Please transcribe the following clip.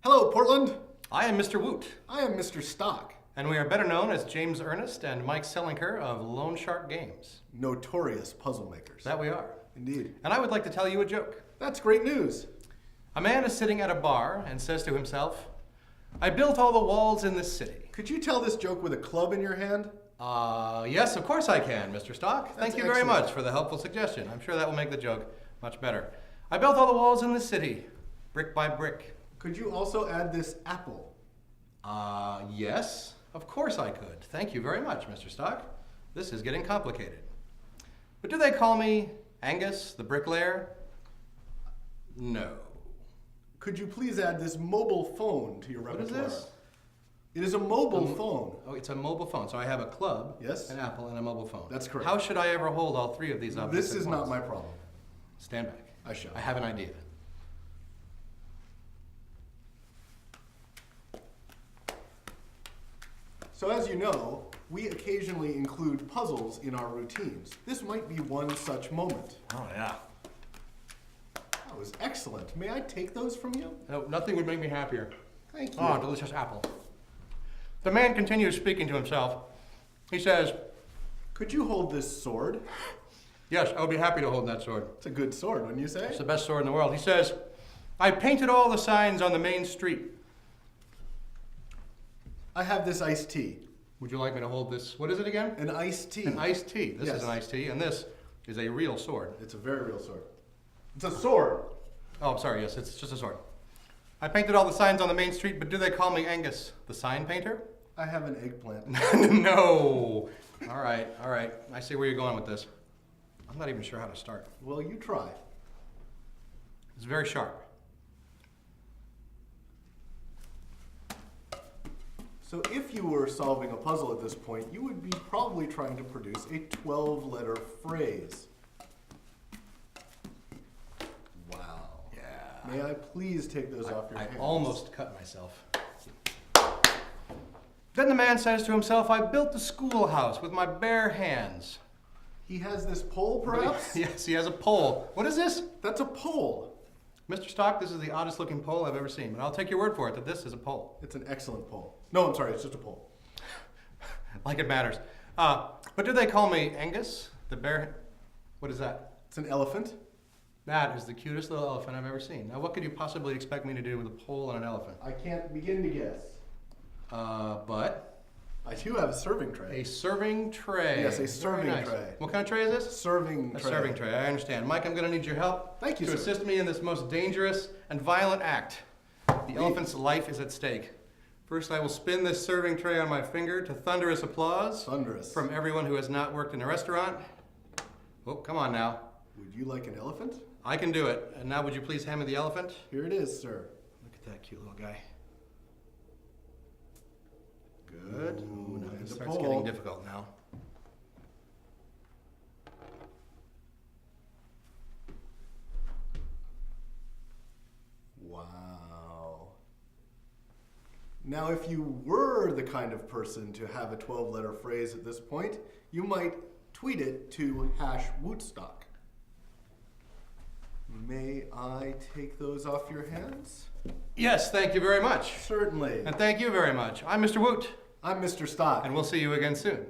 Hello, Portland. I am Mr. Woot. I am Mr. Stock. And we are better known as James Ernest and Mike Selinker of Loan Shark Games. Notorious puzzle makers. That we are. Indeed. And I would like to tell you a joke. That's great news. A man is sitting at a bar and says to himself, I built all the walls in this city. Could you tell this joke with a club in your hand? Yes, of course I can, Mr. Stock. Thank you very excellent. much for the helpful suggestion. I'm sure that will make the joke much better. I built all the walls in this city, brick by brick. Could you also add this apple? Yes, of course I could. Thank you very much, Mr. Stock. This is getting complicated. But do they call me Angus, the bricklayer? No. Could you please add this mobile phone to your repertoire? What is this? It is a mobile phone. Oh, it's a mobile phone. So I have a club, Yes. an apple, and a mobile phone. That's correct. How should I ever hold all three of these objects This at is once? not my problem. Stand back. I shall. I have an idea. So as you know, we occasionally include puzzles in our routines. This might be one such moment. Oh, yeah. That was excellent. May I take those from you? No, nothing would make me happier. Thank you. Oh, delicious apple. The man continues speaking to himself. He says, Could you hold this sword? yes, I would be happy to hold that sword. It's a good sword, wouldn't you say? It's the best sword in the world. He says, I painted all the signs on the main street. I have this iced tea. Would you like me to hold this? What is it again? An iced tea. An iced tea. This Yes. is an iced tea, and this is a real sword. It's a very real sword. It's a sword. Oh, I'm sorry, yes, it's just a sword. I painted all the signs on the main street, but do they call me Angus, the sign painter? I have an eggplant. No. All right. I see where you're going with this. I'm not even sure how to start. Well, you try. It's very sharp. So if you were solving a puzzle at this point, you would be probably trying to produce a 12-letter phrase. Wow. Yeah. May I please take those off your I hands? almost cut myself. Then the man says to himself, I built the schoolhouse with my bare hands. He has this pole, perhaps? Yes, he has a pole. What is this? That's a pole. Mr. Stock, this is the oddest looking pole I've ever seen, but I'll take your word for it that this is a pole. It's an excellent pole. No, I'm sorry, it's just a pole. Like it matters. But do they call me Angus, the bear? What is that? It's an elephant. That is the cutest little elephant I've ever seen. Now, what could you possibly expect me to do with a pole and an elephant? I can't begin to guess. But I do have a serving tray. a serving tray. Yes, a Very serving nice. tray. What kind of tray is this? Serving A tray. serving tray, I understand. Mike, I'm going to need your help. Thank you, to sir. assist me in this most dangerous and violent act. The elephant's life is at stake. First, I will spin this serving tray on my finger to thunderous applause Thunderous. from everyone who has not worked in a restaurant. Oh, come on now. Would you like an elephant? I can do it. And now would you please hand me the elephant? Here it is, sir. Look at that cute little guy. Good. Ooh, now and this a starts pole. getting difficult now. Wow. Now, if you were the kind of person to have a 12-letter phrase at this point, you might tweet it to #Wootstock. May I take those off your hands? Yes, thank you very much. Certainly. And thank you very much. I'm Mr. Woot, I'm Mr. Stock. and we'll see you again soon.